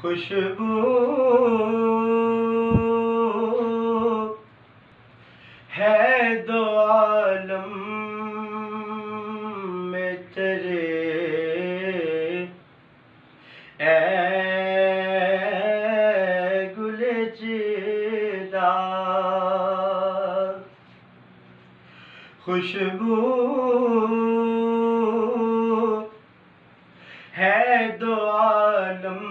خوشبو ہے دو عالم میں تیرے، اے گل چیدہ، خوشبو ہے دو عالم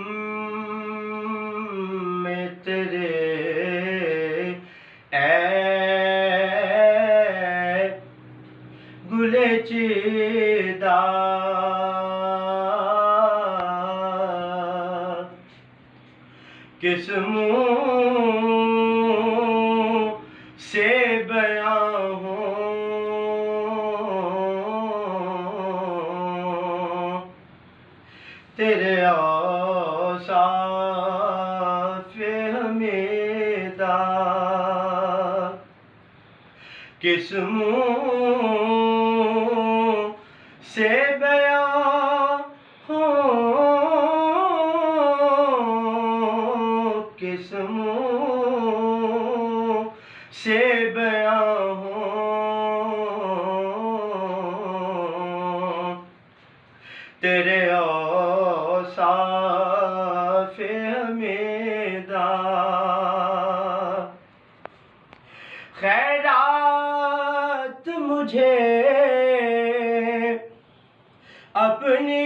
میں تیرے، اے گل چیدہ، کس منہ سے بیاں ہوں تیرے اوصاف حمیدہ، کس منہ سے بیاں ہوں، کس منہ سے بیاں ہوں تیرے اوصاف حمیدہ، خیرات مجھے اپنی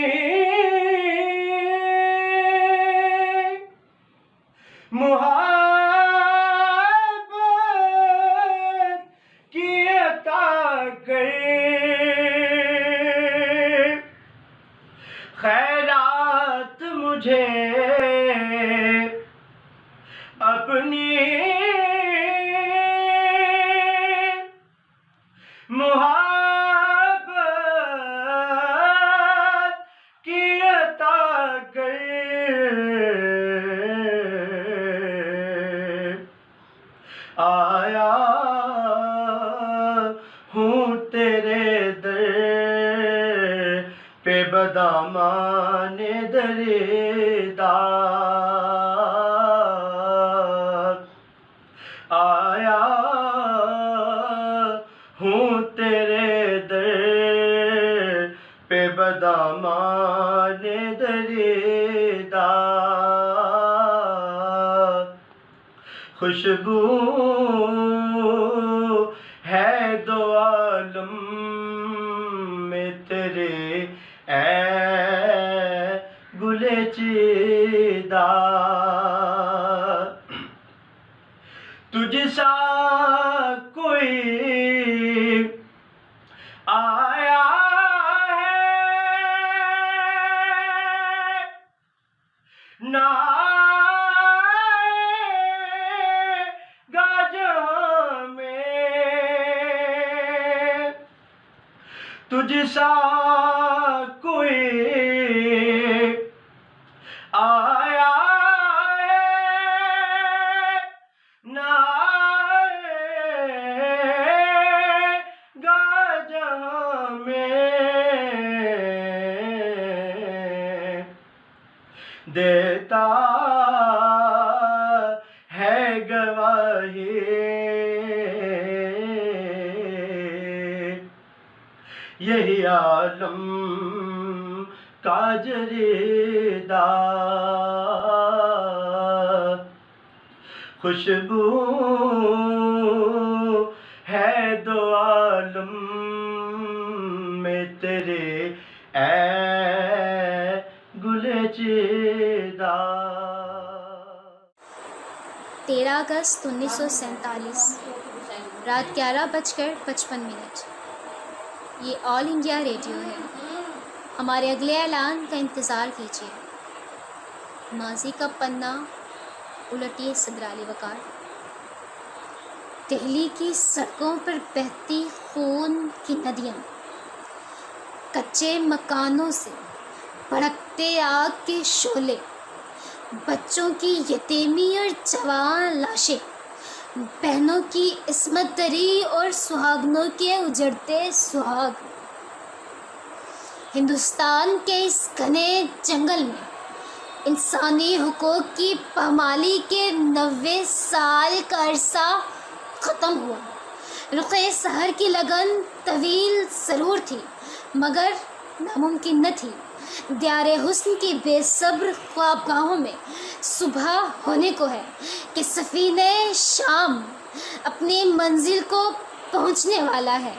محبت کی عطا کر، خیرات مجھے اپنی محبت کی عطا کر، آیا ہوں تیرے در پہ بدامان دریدار، آیا ہوں تیرے در پہ بدامان دریدار، خوشبو ہے دو عالم میں تیرے، اے گل چیدہ، تجھ سا کوئی آیا ہے نہ آئے گا جہاں میں، تجھ سا کوئی آیا ہے نہ آئے گا جہاں میں، دیتا ہے گواہی یہی عالم کا جریدہ، خوشبو ہے دو عالم میں تیرے، اے گل چیدہ۔ 13 اگست 1947 رات 11:55۔ یہ آل انڈیا ریڈیو ہے۔ ہمارے اگلے اعلان کا انتظار کیجیے۔ ماضی کا پنہ الٹیے صدرالی وقار۔ دہلی کی سڑکوں پر بہتی خون کی ندیاں، کچے مکانوں سے بھڑکتے آگ کے شعلے، بچوں کی یتیمی اور جوان لاشیں، بہنوں کی عصمت دری اور سہاگنوں کے اجڑتے سہاگ۔ ہندوستان کے اس گھنے جنگل میں انسانی حقوق کی پامالی کے 90 سال کا عرصہ ختم ہوا۔ رخ سحر کی لگن طویل ضرور تھی مگر ناممکن نہ تھی۔ دیار حسن کی بے صبر خوابگاہوں میں صبح ہونے کو ہے کہ سفینہ شام اپنی منزل کو پہنچنے والا ہے۔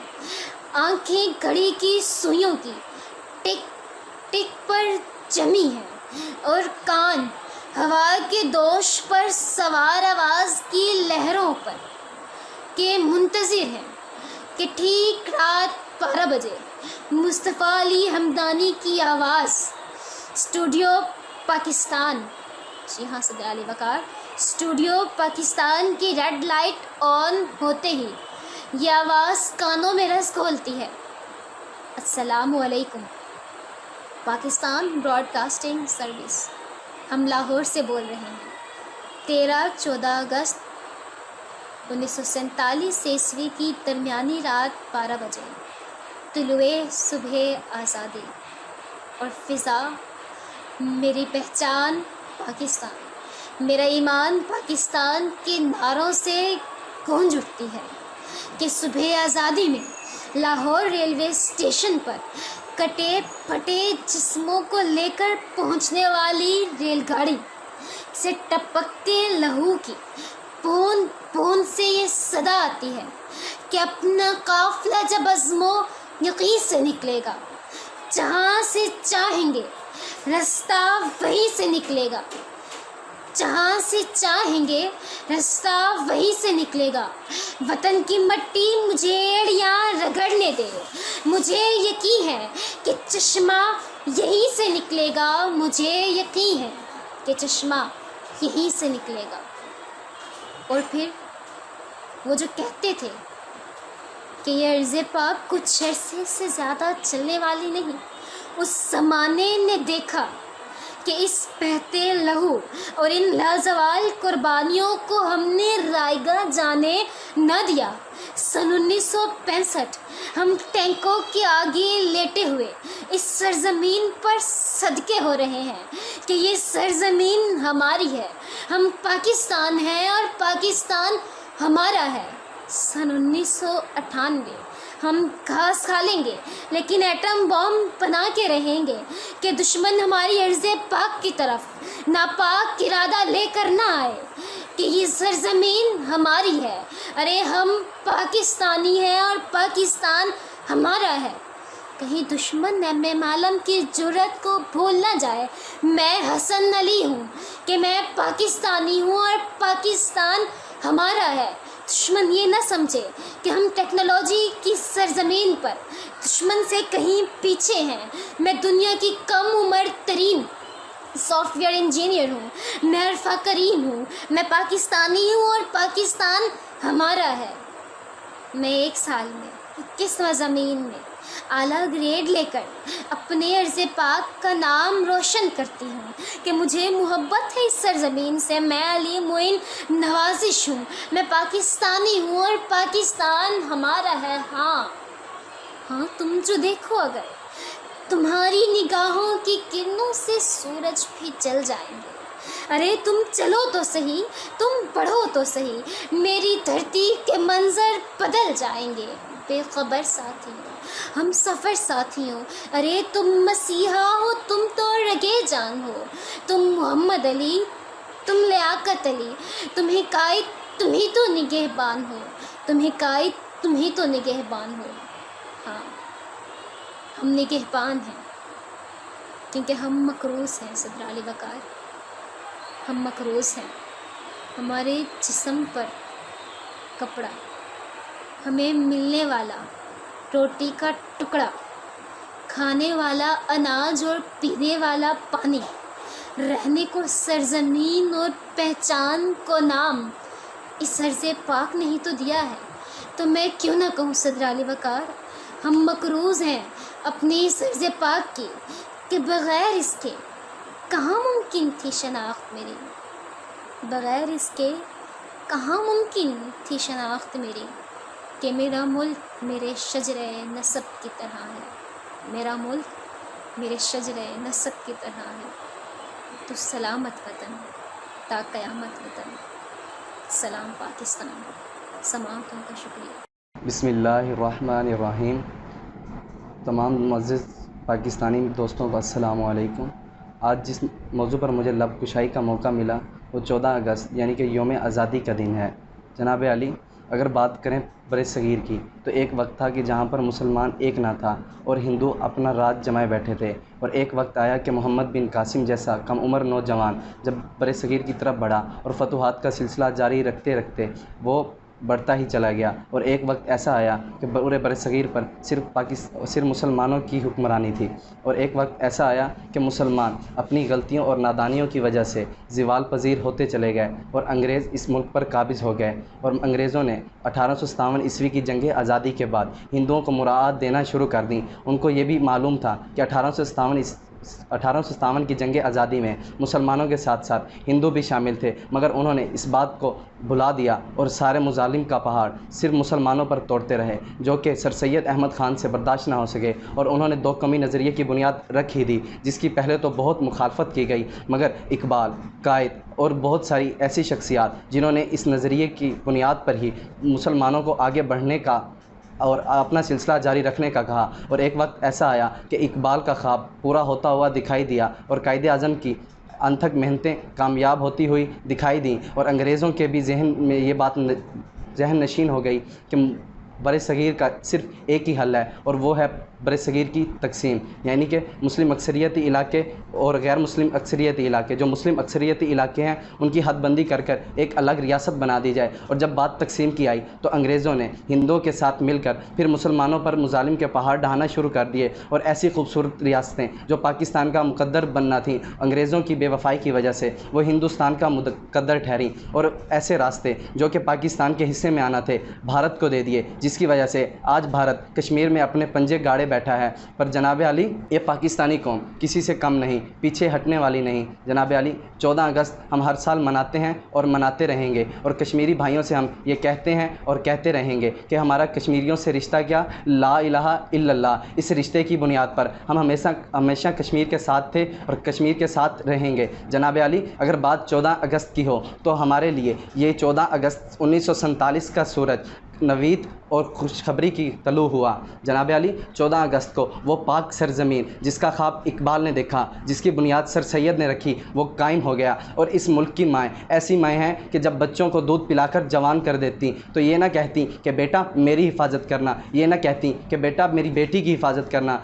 آنکھیں گھڑی کی سوئیوں کی ٹک ٹک پر جمی ہیں اور کان ہوا کے دوش پر سوار آواز کی لہروں پر کے منتظر ہیں کہ ٹھیک رات 12 بجے مصطفیٰ علی ہمدانی کی آواز اسٹوڈیو پاکستان، جی ہاں صدر علی وقار، اسٹوڈیو پاکستان کی ریڈ لائٹ آن ہوتے ہی یہ آواز کانوں میں رس گھولتی ہے۔ السلام علیکم، پاکستان براڈ کاسٹنگ سروس، ہم لاہور سے بول رہے ہیں۔ 13-14 اگست 1947 عیسوی کی درمیانی رات 12 بجے طلوع صبح آزادی اور فضا میری پہچان پاکستان، میرا ایمان پاکستان کے نعروں سے گونج اٹھتی ہے کہ صبح آزادی میں لاہور ریلوے اسٹیشن پر کٹے پھٹے جسموں کو لے کر پہنچنے والی ریل گاڑی سے ٹپکتے لہو کی پون پون سے یہ صدا آتی ہے کہ اپنا قافلہ جب عزم و یقین سے نکلے گا، جہاں سے چاہیں گے رستہ وہیں سے نکلے گا، جہاں سے چاہیں گے رستہ وہیں سے نکلے گا۔ وطن کی مٹی مجھے ایڑیاں رگڑنے دے، مجھے یقین ہے کہ چشمہ یہیں سے نکلے گا، مجھے یقین ہے کہ چشمہ یہیں سے نکلے گا۔ اور پھر وہ جو کہتے تھے کہ یہ عرض پاک کچھ عرصے سے زیادہ چلنے والی نہیں، اس زمانے نے دیکھا کہ اس بہتے لہو اور ان لازوال قربانیوں کو ہم نے رائگاں جانے نہ دیا۔ سن 1965 ہم ٹینکوں کے آگے لیٹے ہوئے اس سرزمین پر صدقے ہو رہے ہیں کہ یہ سرزمین ہماری ہے، ہم پاکستان ہیں اور پاکستان ہمارا ہے۔ سن 1998 ہم گھاس کھا لیں گے لیکن ایٹم بم بنا کے رہیں گے کہ دشمن ہماری عرض پاک کی طرف ناپاک ارادہ لے کر نہ آئے کہ یہ سرزمین ہماری ہے۔ ارے ہم پاکستانی ہیں اور پاکستان ہمارا ہے۔ کہیں دشمن ایم عالم کی جرأت کو بھول نہ جائے، میں حسن علی ہوں کہ میں پاکستانی ہوں اور پاکستان ہمارا ہے۔ دشمن یہ نہ سمجھے کہ ہم ٹیکنالوجی کی سرزمین پر دشمن سے کہیں پیچھے ہیں۔ میں دنیا کی کم عمر ترین سافٹ ویئر انجینئر ہوں، میں عرفہ کریم ہوں، میں پاکستانی ہوں اور پاکستان ہمارا ہے۔ میں ایک سال میں 21 مضامین میں اعلیٰ گریڈ لے کر اپنے عرض پاک کا نام روشن کرتی ہوں کہ مجھے محبت ہے اس سرزمین سے، میں علی معین نوازش ہوں، میں پاکستانی ہوں اور پاکستان ہمارا ہے۔ ہاں تم جو دیکھو، اگر تمہاری نگاہوں کی کرنوں سے سورج بھی جل جائیں گے، ارے تم چلو تو صحیح، تم پڑھو تو صحیح، میری دھرتی کے منظر بدل جائیں گے۔ بے خبر ساتھیوں، ہم سفر ساتھیوں، ارے تم مسیحا ہو، تم تو رگے جان ہو، تم محمد علی، تم لیاقت علی، تمہیں قائد تم ہی تو نگہبان ہو، تمہیں قائد تم ہی تو نگہبان ہو۔ ہاں ہم نگہبان ہیں کیونکہ ہم مقروض ہیں صدر علی وقار، ہم مقروض ہیں۔ ہمارے جسم پر کپڑا، ہمیں ملنے والا روٹی کا ٹکڑا، کھانے والا اناج اور پینے والا پانی، رہنے کو سرزمین اور پہچان کو نام اس عرض پاک نہیں تو دیا ہے، تو میں کیوں نہ کہوں صدر علی وقار، ہم مقروض ہیں اپنی اس عرض پاک کی کہ بغیر اس کے کہاں ممکن تھی شناخت میری، بغیر اس کے کہاں ممکن تھی شناخت میری کہ میرا ملک میرے شجرِ نسب کی طرح ہے، میرا ملک میرے شجرِ نسب کی طرح ہے۔ تو سلامت وطن، تا قیامت وطن، سلام پاکستان، سماعتوں کا شکریہ۔ بسم اللہ الرحمن الرحیم۔ تمام معزز پاکستانی دوستوں کو السلام علیکم۔ آج جس موضوع پر مجھے لب کشائی کا موقع ملا وہ 14 اگست یعنی کہ یوم آزادی کا دن ہے۔ جناب علی، اگر بات کریں بر صغیر کی تو ایک وقت تھا کہ جہاں پر مسلمان ایک نہ تھا اور ہندو اپنا راج جمائے بیٹھے تھے، اور ایک وقت آیا کہ محمد بن قاسم جیسا کم عمر نوجوان جب بر صغیر کی طرف بڑھا اور فتوحات کا سلسلہ جاری رکھتے رکھتے وہ بڑھتا ہی چلا گیا، اور ایک وقت ایسا آیا کہ پورے بر صغیر پر صرف مسلمانوں کی حکمرانی تھی، اور ایک وقت ایسا آیا کہ مسلمان اپنی غلطیوں اور نادانیوں کی وجہ سے زوال پذیر ہوتے چلے گئے اور انگریز اس ملک پر قابض ہو گئے، اور انگریزوں نے 1857 عیسوی کی جنگ آزادی کے بعد ہندوؤں کو مراعات دینا شروع کر دیں۔ ان کو یہ بھی معلوم تھا کہ 1857 کی جنگ آزادی میں مسلمانوں کے ساتھ ساتھ ہندو بھی شامل تھے، مگر انہوں نے اس بات کو بھلا دیا اور سارے مظالم کا پہاڑ صرف مسلمانوں پر توڑتے رہے، جو کہ سر سید احمد خان سے برداشت نہ ہو سکے، اور انہوں نے دو قومی نظریے کی بنیاد رکھ ہی دی، جس کی پہلے تو بہت مخالفت کی گئی، مگر اقبال، قائد اور بہت ساری ایسی شخصیات جنہوں نے اس نظریے کی بنیاد پر ہی مسلمانوں کو آگے بڑھنے کا اور اپنا سلسلہ جاری رکھنے کا کہا، اور ایک وقت ایسا آیا کہ اقبال کا خواب پورا ہوتا ہوا دکھائی دیا اور قائد اعظم کی انتھک محنتیں کامیاب ہوتی ہوئی دکھائی دیں، اور انگریزوں کے بھی ذہن میں یہ بات ذہن نشین ہو گئی کہ بر صغیر کا صرف ایک ہی حل ہے، اور وہ ہے بر صغیر کی تقسیم، یعنی کہ مسلم اکثریتی علاقے اور غیر مسلم اکثریتی علاقے۔ جو مسلم اکثریتی علاقے ہیں ان کی حد بندی کر کر ایک الگ ریاست بنا دی جائے، اور جب بات تقسیم کی آئی تو انگریزوں نے ہندوؤں کے ساتھ مل کر پھر مسلمانوں پر مظالم کے پہاڑ ڈھانا شروع کر دیے، اور ایسی خوبصورت ریاستیں جو پاکستان کا مقدر بننا تھیں، انگریزوں کی بے وفائی کی وجہ سے وہ ہندوستان کا مقدر ٹھہریں، اور ایسے راستے جو کہ پاکستان کے حصے میں آنا تھے بھارت کو دے دیے، جس کی وجہ سے آج بھارت کشمیر میں اپنے پنجے گاڑے بیٹھا ہے۔ پر جناب علی، یہ پاکستانی قوم کسی سے کم نہیں، پیچھے ہٹنے والی نہیں۔ جناب علی، 14 اگست ہم ہر سال مناتے ہیں اور مناتے رہیں گے، اور کشمیری بھائیوں سے ہم یہ کہتے ہیں اور کہتے رہیں گے کہ ہمارا کشمیریوں سے رشتہ کیا، لا الہ الا اللہ، اس رشتے کی بنیاد پر ہم ہمیشہ کشمیر کے ساتھ تھے اور کشمیر کے ساتھ رہیں گے۔ جناب علی، اگر بات 14 اگست کی ہو تو ہمارے لیے یہ 14 اگست 1947 کا سورج نوید اور خوشخبری کی طلوع ہوا۔ جناب علی، 14 اگست کو وہ پاک سرزمین جس کا خواب اقبال نے دیکھا، جس کی بنیاد سر سید نے رکھی، وہ قائم ہو گیا، اور اس ملک کی مائیں ایسی مائیں ہیں کہ جب بچوں کو دودھ پلا کر جوان کر دیتی تو یہ نہ کہتی کہ بیٹا میری حفاظت کرنا، یہ نہ کہتی کہ بیٹا میری بیٹی کی حفاظت کرنا،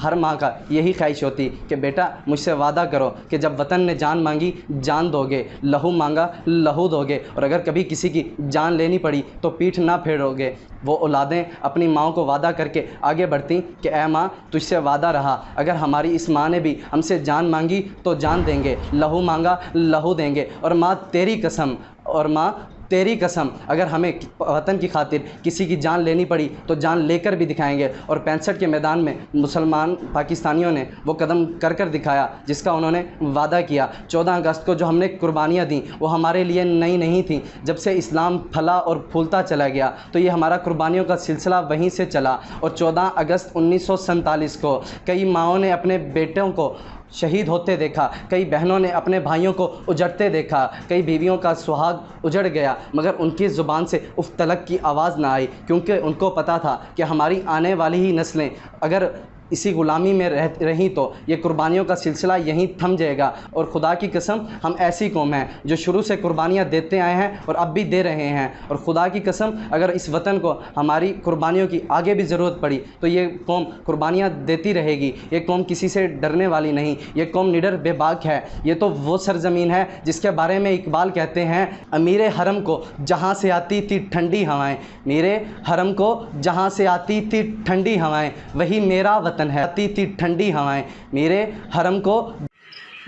ہر ماں کا یہی خواہش ہوتی کہ بیٹا مجھ سے وعدہ کرو کہ جب وطن نے جان مانگی جان دو گے، لہو مانگا لہو دو گے، اور اگر کبھی کسی کی جان لینی پڑی تو پیٹھ نہ پھیرو گے۔ وہ اولادیں اپنی ماؤں کو وعدہ کر کے آگے بڑھتیں کہ اے ماں تجھ سے وعدہ رہا، اگر ہماری اس ماں نے بھی ہم سے جان مانگی تو جان دیں گے، لہو مانگا لہو دیں گے، اور ماں تیری قسم، اور ماں تیری قسم، اگر ہمیں وطن کی خاطر کسی کی جان لینی پڑی تو جان لے کر بھی دکھائیں گے۔ اور 65 کے میدان میں مسلمان پاکستانیوں نے وہ قدم کر دکھایا جس کا انہوں نے وعدہ کیا۔ 14 اگست کو جو ہم نے قربانیاں دیں وہ ہمارے لیے نئی نہیں تھیں، جب سے اسلام پھلا اور پھولتا چلا گیا تو یہ ہمارا قربانیوں کا سلسلہ وہیں سے چلا، اور 14 اگست 1947 کو کئی ماؤں نے اپنے بیٹوں کو شہید ہوتے دیکھا، کئی بہنوں نے اپنے بھائیوں کو اجڑتے دیکھا، کئی بیویوں کا سہاگ اجڑ گیا، مگر ان کی زبان سے اف تلک کی آواز نہ آئی، کیونکہ ان کو پتہ تھا کہ ہماری آنے والی ہی نسلیں اگر اسی غلامی میں رہیں تو یہ قربانیوں کا سلسلہ یہیں تھم جائے گا۔ اور خدا کی قسم ہم ایسی قوم ہیں جو شروع سے قربانیاں دیتے آئے ہیں اور اب بھی دے رہے ہیں، اور خدا کی قسم اگر اس وطن کو ہماری قربانیوں کی آگے بھی ضرورت پڑی تو یہ قوم قربانیاں دیتی رہے گی۔ یہ قوم کسی سے ڈرنے والی نہیں، یہ قوم نڈر بے باک ہے۔ یہ تو وہ سرزمین ہے جس کے بارے میں اقبال کہتے ہیں، امیر حرم کو جہاں سے آتی تھی ٹھنڈی ہوائیں، میرے حرم کو جہاں سے آتی تھی ٹھنڈی ہوائیں، وہی میرا وطن ہے، آتی تھی ٹھنڈی ہوائیں، میرے حرم کو۔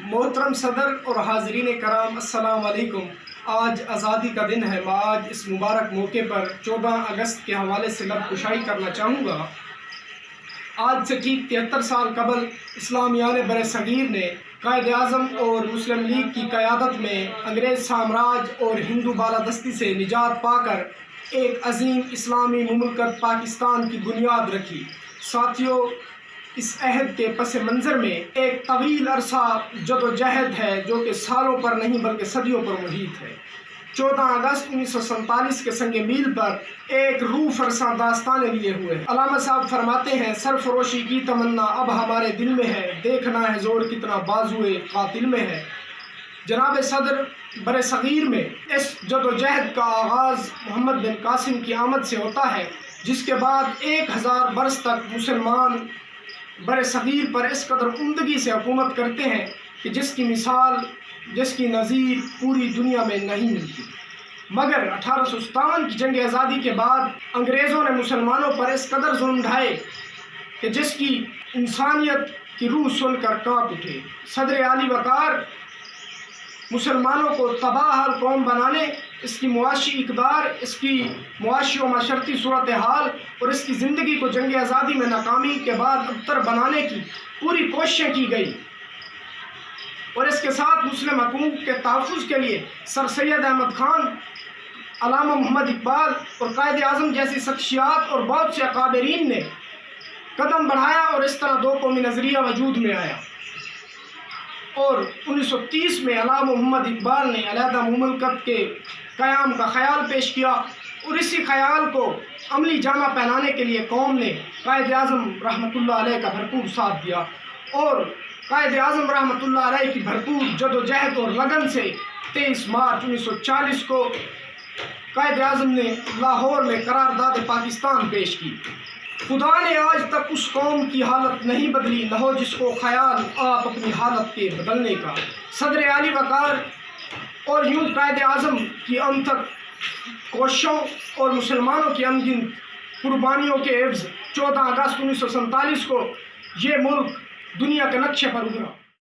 محترم صدر اور حاضرین کرام، السلام علیکم۔ آج آزادی کا دن ہے۔ میں آج اس مبارک موقع پر 14 اگست کے حوالے سے لب کشائی کرنا چاہوں گا۔ آج سے ٹھیک 73 سال قبل اسلامیان بر صغیر نے قائد اعظم اور مسلم لیگ کی قیادت میں انگریز سامراج اور ہندو بالادستی سے نجات پا کر ایک عظیم اسلامی مملکت پاکستان کی بنیاد رکھی۔ ساتھیوں، اس عہد کے پس منظر میں ایک طویل عرصہ جدوجہد ہے جو کہ سالوں پر نہیں بلکہ صدیوں پر محیط ہے۔ 14 اگست 1947 کے سنگ میل پر ایک روح فرساں داستان لیے ہوئے علامہ صاحب فرماتے ہیں، سرفروشی کی تمنا اب ہمارے دل میں ہے، دیکھنا ہے زور کتنا بازوئے قاتل میں ہے۔ جناب صدر، بر صغیر میں اس جدوجہد کا آغاز محمد بن قاسم کی آمد سے ہوتا ہے، جس کے بعد 1000 برس تک مسلمان بر صغیر پر اس قدر عمدگی سے حکومت کرتے ہیں کہ جس کی مثال، جس کی نظیر پوری دنیا میں نہیں ملتی۔ مگر 1857 کی جنگ آزادی کے بعد انگریزوں نے مسلمانوں پر اس قدر ظلم ڈھائے کہ جس کی انسانیت کی روح سن کر کانپ اٹھے۔ صدر عالی وقار مسلمانوں کو تباہ قوم بنانے، اس کی معاشی اقدار، اس کی معاشی و معاشرتی صورتحال اور اس کی زندگی کو جنگ آزادی میں ناکامی کے بعد ابتر بنانے کی پوری کوششیں کی گئی، اور اس کے ساتھ مسلم حقوق کے تحفظ کے لیے سر سید احمد خان، علامہ محمد اقبال اور قائد اعظم جیسی شخصیات اور بہت سے اکابرین نے قدم بڑھایا، اور اس طرح دو قومی نظریہ وجود میں آیا۔ اور 1930 میں علامہ محمد اقبال نے علیحدہ مملکت کے قیام کا خیال پیش کیا، اور اسی خیال کو عملی جامہ پہنانے کے لیے قوم نے قائد اعظم رحمۃ اللہ علیہ کا بھرپور ساتھ دیا، اور قائد اعظم رحمۃ اللہ علیہ کی بھرپور جدوجہد اور لگن سے 23 مارچ 1940 کو قائد اعظم نے لاہور میں قرارداد پاکستان پیش کی۔ خدا نے آج تک اس قوم کی حالت نہیں بدلی، نہ ہو جس کو خیال آپ اپنی حالت کے بدلنے کا۔ صدر عالی وقار اور یوں قائد اعظم کی انتھک کوششوں اور مسلمانوں کی انگن قربانیوں کے عوض 14 اگست 1947 کو یہ ملک دنیا کے نقشے پر ابھرا۔